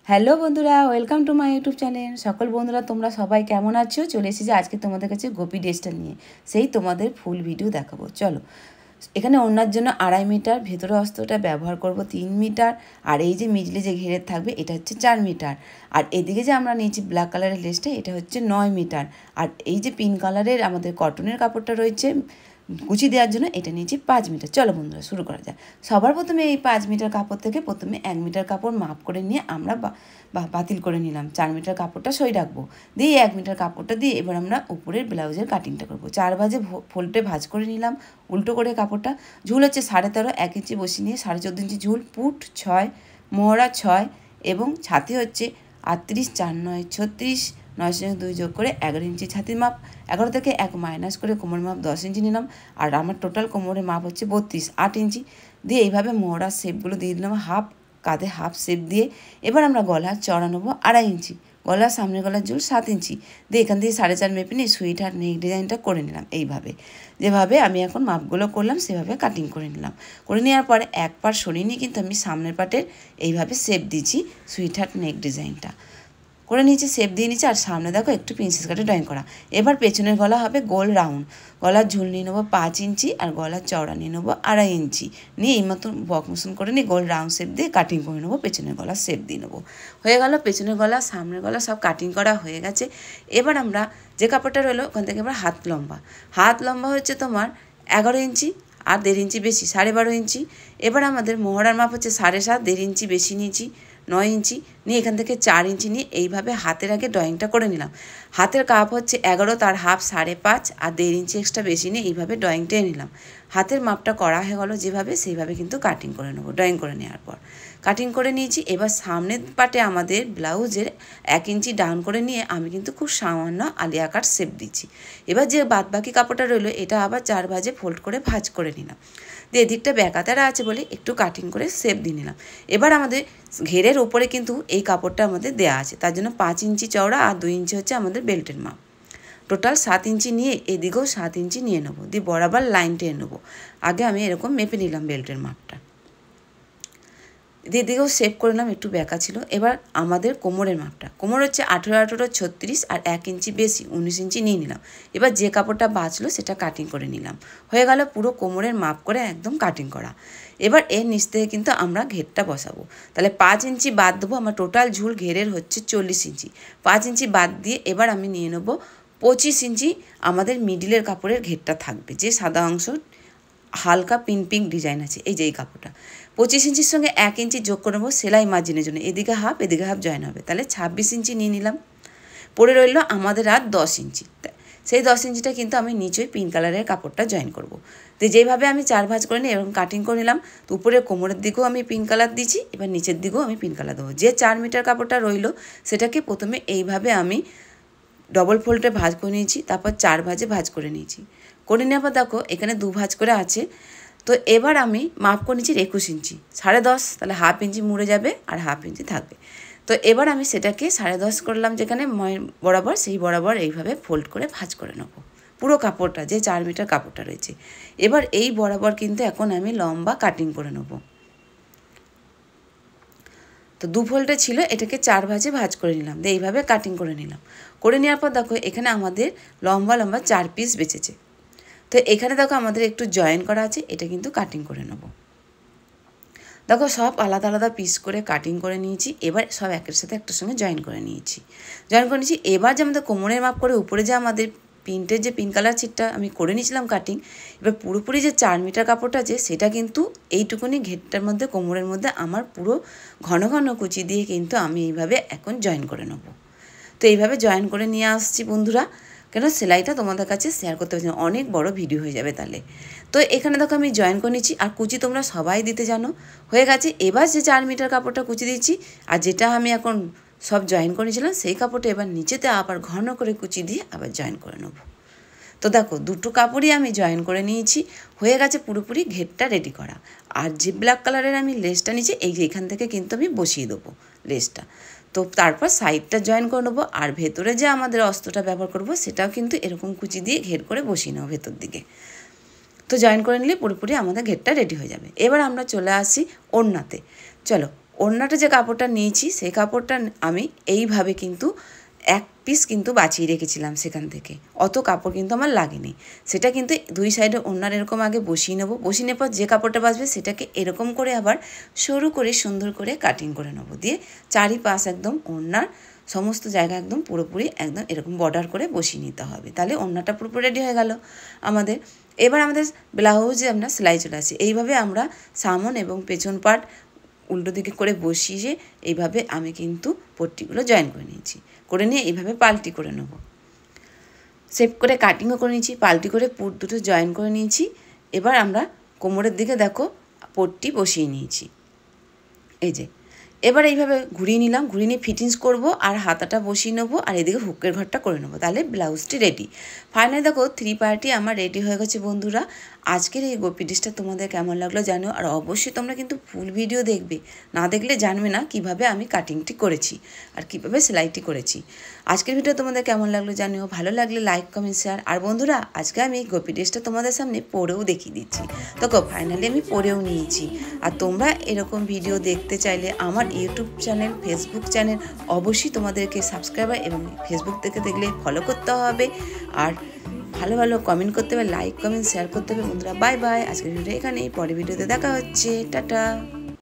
Hello বন্ধুরা, welcome to my YouTube channel. সকল বন্ধুরা তোমরা সবাই কেমন আছো? চলে এসেছি আজকে তোমাদের কাছে গোপী ড্রেসটা নিয়ে, সেই তোমাদের ফুল ভিডিও দেখাবো। চলো, এখানে ওড়নার জন্য 2.5 মিটার, ভেতরে অস্ত্রটা ব্যবহার করব 3 মিটার, আর এই যে মিজলে যে ঘেরের থাকবে এটা হচ্ছে 4 মিটার, আর এদিকে যে আমরা নিয়েছি ব্ল্যাক কালারের লেসটা এটা হচ্ছে 9 মিটার, আর এই যে পিঙ্ক কালারের আমাদের কটনের কাপড়টা রয়েছে কুচি দেওয়ার জন্য এটা নিয়েছি 5 মিটার। চলো বন্ধুরা শুরু করা যায়। সবার প্রথমে এই 5 মিটার কাপড় থেকে প্রথমে 1 মিটার কাপড় মাপ করে নিয়ে আমরা বাতিল করে নিলাম। 4 মিটার কাপড়টা সই রাখবো, দিয়ে 1 মিটার কাপড়টা দিয়ে এবার আমরা উপরের ব্লাউজের কাটিংটা করবো। 4 ভাঁজে ফোল্ডে ভাঁজ করে নিলাম উল্টো করে কাপড়টা। ঝুল হচ্ছে 13.5, 1 ইঞ্চি বসিয়ে নিয়ে 14.5 ইঞ্চি ঝুল, পুট 6, মোহরা 6 এবং ছাতি হচ্ছে 38, 4, 9, 36, 9 সঙ্গে 2 যোগ করে 11 ইঞ্চি ছাতির মাপ। 11 থেকে 1 মাইনাস করে কোমর মাপ 10 ইঞ্চি নিলাম, আর আমার টোটাল কোমরের মাপ হচ্ছে 32, 8 ইঞ্চি। দিয়ে এইভাবে মোহরার শেপগুলো দিয়ে দিলাম, হাফ কাঁধে হাফ শেপ দিয়ে। এবার আমরা গলার চড়া নেবো 2.5 ইঞ্চি, গলার সামনের গলার ঝুল 7 ইঞ্চি দিয়ে এখান থেকে 4.5 মেপে নিয়ে সুইট হার নেক ডিজাইনটা করে নিলাম। এইভাবে যেভাবে আমি এখন মাপগুলো করলাম সেভাবে কাটিং করে নিলাম। করে নেওয়ার পরে এক পার সরিয়ে নিয়ে কিন্তু আমি সামনের পাটের এইভাবে শেপ দিচ্ছি সুইট হার নেক ডিজাইনটা করে নিচে শেপ দিয়ে নিচে, আর সামনে দেখো একটু প্রিন্সেস কাটে ড্রয়িং করা। এবার পেছনের গলা হবে গোল রাউন্ড, গলার ঝুল নিয়ে নেবো 5 ইঞ্চি, আর গলার চওড়া নিয়ে নেবো 2.5 ইঞ্চি নিয়ে এই মতন বক মোশন করে নিয়ে গোল রাউন্ড শেপ দিয়ে কাটিং করে নেবো। পেছনের গলা শেপ দিয়ে নেবো। হয়ে গেল পেছনের গলা সামনের গলা সব কাটিং করা হয়ে গেছে। এবার আমরা যে কাপড়টা রইলো ওখান থেকে এবার হাত লম্বা হচ্ছে তোমার 11 ইঞ্চি, আর 1.5 ইঞ্চি বেশি 12.5 ইঞ্চি। এবার আমাদের মোহরার মাপ হচ্ছে 7.5, 1.5 ইঞ্চি বেশি নিয়েছি 9 ইঞ্চি নিয়ে এখান থেকে 4 ইঞ্চি নিয়ে এইভাবে হাতের আগে ড্রয়িংটা করে নিলাম। হাতের কাপ হচ্ছে 11, তার হাফ 5.5, আর 1.5 ইঞ্চি এক্সট্রা বেশি নিয়ে এইভাবে ড্রয়িংটা নিলাম। হাতের মাপটা করা হয়ে গেলো যেভাবে সেইভাবে কিন্তু কাটিং করে নেবো। ড্রয়িং করে নেওয়ার পর কাটিং করে নিয়েছি। এবার সামনের পাটে আমাদের ব্লাউজের 1 ইঞ্চি ডাউন করে নিয়ে আমি কিন্তু খুব সামান্য আলিয়া কাট শেপ দিচ্ছি। এবার যে বাদবাকি কাপড়টা রইলো এটা আবার 4 ভাঁজে ফোল্ড করে ভাঁজ করে নিলাম। দিয়ে এদিকটা ব্যাকাতারা আছে বলে একটু কাটিং করে শেপ দিয়ে নিলাম। এবার আমাদের ঘেরের ওপরে কিন্তু এই কাপড়টা আমাদের দেওয়া আছে, তার জন্য 5 ইঞ্চি চওড়া আর 2 ইঞ্চি হচ্ছে আমাদের বেল্টের মাপ। টোটাল 7 ইঞ্চি নিয়ে এদিকেও 7 ইঞ্চি নিয়ে নেবো, দিয়ে বরাবর লাইন টেনে নেবো। আগে আমি এরকম মেপে নিলাম বেল্টের মাপটা, দিকেও সেভ করে নিলাম, একটু ব্যাকা ছিল। এবার আমাদের কোমরের মাপটা, কোমর হচ্ছে 18, 36, আর 1 ইঞ্চি বেশি 19 ইঞ্চি নিয়ে নিলাম। এবার যে কাপড়টা বাঁচলো সেটা কাটিং করে নিলাম। হয়ে গেল পুরো কোমরের মাপ করে একদম কাটিং করা। এবার এর নিচ থেকে কিন্তু আমরা ঘেরটা বসাবো। তাহলে 5 ইঞ্চি বাদ দেবো, আমার টোটাল ঝুল ঘেরের হচ্ছে 40 ইঞ্চি। 5 ইঞ্চি বাদ দিয়ে এবার আমি নিয়ে নেবো 25 ইঞ্চি আমাদের মিডিলের কাপড়ের ঘেরটা থাকবে, যে সাদা অংশ হালকা পিঙ্ক ডিজাইন আছে এই যে এই কাপড়টা। 25 ইঞ্চির সঙ্গে 1 ইঞ্চি যোগ করে নেবো সেলাই মার্জিনের জন্য, এদিকে হাফ এদিকে হাফ জয়েন হবে, তাহলে 26 ইঞ্চি নিয়ে নিলাম। পরে রইল আমাদের আর 10 ইঞ্চি, সেই 10 ইঞ্চিটা কিন্তু আমি নিচেই পিঙ্ক কালারের কাপড়টা জয়েন করব। তো যেইভাবে আমি 4 ভাঁজ করে নিই এরকম কাটিং করে নিলাম। তো উপরে কোমরের দিকেও আমি পিঙ্ক কালার দিয়েছি, এবার নিচের দিকেও আমি পিঙ্ক কালার দেবো। যে 4 মিটার কাপড়টা রইল সেটাকে প্রথমে এইভাবে আমি ডবল ফোল্ডে ভাঁজ করে নিয়েছি, তারপর 4 ভাঁজে ভাঁজ করে নিয়েছি। করে নেওয়ার পর দেখো এখানে 2 ভাঁজ করে আছে। তো এবার আমি মাপ করে নিচ্ছি 21 ইঞ্চি, 10.5, তাহলে হাফ ইঞ্চি মুড়ে যাবে আর হাফ ইঞ্চি থাকবে। তো এবার আমি সেটাকে 10.5 করলাম, যেখানে বরাবর সেই বরাবর এইভাবে ফোল্ড করে ভাঁজ করে নেবো পুরো কাপড়টা, যে 4 মিটার কাপড়টা রয়েছে। এবার এই বরাবর কিন্তু এখন আমি লম্বা কাটিং করে নেবো। তো 2 ফোল্ডে ছিল, এটাকে 4 ভাঁজে ভাঁজ করে নিলাম, দিয়ে এইভাবে কাটিং করে নিলাম। করে নেওয়ার পর দেখো এখানে আমাদের লম্বা 4 পিস বেঁচেছে। তো এখানে দেখো আমাদের একটু জয়েন করা আছে, এটা কিন্তু কাটিং করে নেব। দেখো সব আলাদা আলাদা পিস করে কাটিং করে নিয়েছি। এবার সব একের সাথে একটার সঙ্গে জয়েন করে নিয়েছি। এবার যে আমাদের কোমরের মাপ করে উপরে যে আমাদের প্রিন্টের যে পিঙ্ক কালার চিটটা আমি করে নিয়েছিলাম কাটিং, এবার পুরোপুরি যে 4 মিটার কাপড়টা আছে সেটা কিন্তু এইটুকুনি ঘেরটার মধ্যে কোমরের মধ্যে আমার পুরো ঘন ঘন কুচি দিয়ে কিন্তু আমি এইভাবে এখন জয়েন করে নেব। তো এইভাবে জয়েন করে নিয়ে আসছি বন্ধুরা, কেন সেলাইটা তোমাদের কাছে শেয়ার করতে পারছি না, অনেক বড় ভিডিও হয়ে যাবে তাহলে। তো এখানে দেখো আমি জয়েন করে নিচ্ছি, আর কুচি তোমরা সবাই দিতে জানো। হয়ে গেছে। এবার যে 4 মিটার কাপড়টা কুচি দিচ্ছি, আর যেটা আমি এখন সব জয়েন করেছিলাম সেই কাপড়টা এবার নিচেতে আবার ঘন করে কুচি দিয়ে আবার জয়েন করে নেব। তো দেখো দুটো কাপড়ই আমি জয়েন করে নিয়েছি। হয়ে গেছে পুরোপুরি ঘেরটা রেডি করা। আর যে ব্ল্যাক কালারের আমি লেসটা নিয়েছি এই যে এখান থেকে কিন্তু আমি বসিয়ে দেবো লেসটা। তো তারপর সাইডটা জয়েন করে নেবো, আর ভেতরে যে আমাদের অস্ত্রটা ব্যবহার করব সেটাও কিন্তু এরকম কুচি দিয়ে ঘের করে বসিয়ে নেবো ভেতর দিকে। তো জয়েন করে নিলে পুরোপুরি আমাদের ঘেরটা রেডি হয়ে যাবে। এবার আমরা চলে আসি ওড়নাতে। চলো ওড়নাটা যে কাপড়টা নিয়েছি সেই কাপড়টা আমি এইভাবে কিন্তু এক পিস কিন্তু বাঁচিয়ে রেখেছিলাম সেখান থেকে, অত কাপড় কিন্তু আমার লাগেনি। সেটা কিন্তু দুই সাইডে ওড়নার এরকম আগে বসিয়ে নেবো, বসিয়ে নেওয়ার পর যে কাপড়টা বাঁচবে সেটাকে এরকম করে আবার সরু করে সুন্দর করে কাটিং করে নেবো, দিয়ে চারিপাশ একদম ওড়নার সমস্ত জায়গা একদম পুরোপুরি একদম এরকম বর্ডার করে বসিয়ে নিতে হবে। তাহলে ওড়নাটা পুরোপুরি রেডি হয়ে গেল আমাদের। এবার আমাদের ব্লাউজে আমরা সেলাই চলে আসি। এইভাবে আমরা সামন এবং পেছন পার্ট উল্টো দিকে করে বসিয়ে এইভাবে আমি কিন্তু পট্টিগুলো জয়েন করে নিয়েছি, করে নিয়ে এইভাবে পাল্টি করে নেব। শেপ করে কাটিংও করে নিয়েছি, পাল্টি করে পুট দুটো জয়েন করে নিয়েছি। এবার আমরা কোমরের দিকে দেখো পট্টি বসিয়ে নিয়েছি, এই যে। এবার এইভাবে ঘুরিয়ে নিলাম, ঘুরিয়ে নিয়ে ফিটিংস করবো আর হাতাটা বসিয়ে নেবো আর এদিকে হুকের ঘরটা করে নেবো, তাহলে ব্লাউজটি রেডি। ফাইনালি দেখো 3 পার্টি আমার রেডি হয়ে গেছে বন্ধুরা। আজকের এই গোপী ড্রেসটা তোমাদের কেমন লাগলো জানো, আর অবশ্যই তোমরা কিন্তু ফুল ভিডিও দেখবে, না দেখলে জানবে না কিভাবে আমি কাটিংটি করেছি আর কিভাবে সেলাইটি করেছি। আজকের ভিডিও তোমাদের কেমন লাগলো জানিও, ভালো লাগলে লাইক কমেন্ট শেয়ার। আর বন্ধুরা আজকে আমি এই গোপী ড্রেসটা তোমাদের সামনে পরেও দেখিয়ে দিচ্ছি। দেখো ফাইনালি আমি পরেও নিয়েছি। আর তোমরা এরকম ভিডিও দেখতে চাইলে আমার ইউটিউব চ্যানেল, ফেসবুক চ্যানেল অবশ্যই তোমাদেরকে সাবস্ক্রাইবার এবং ফেসবুক থেকে দেখলে ফলো করতে হবে, আর ভালো ভালো কমেন্ট করতে হবে, লাইক কমেন্ট শেয়ার করতে হবে বন্ধুরা। বাই বাই, আজকের ভিডিও এখানেই, পরের ভিডিওতে দেখা হচ্ছে, টাটা।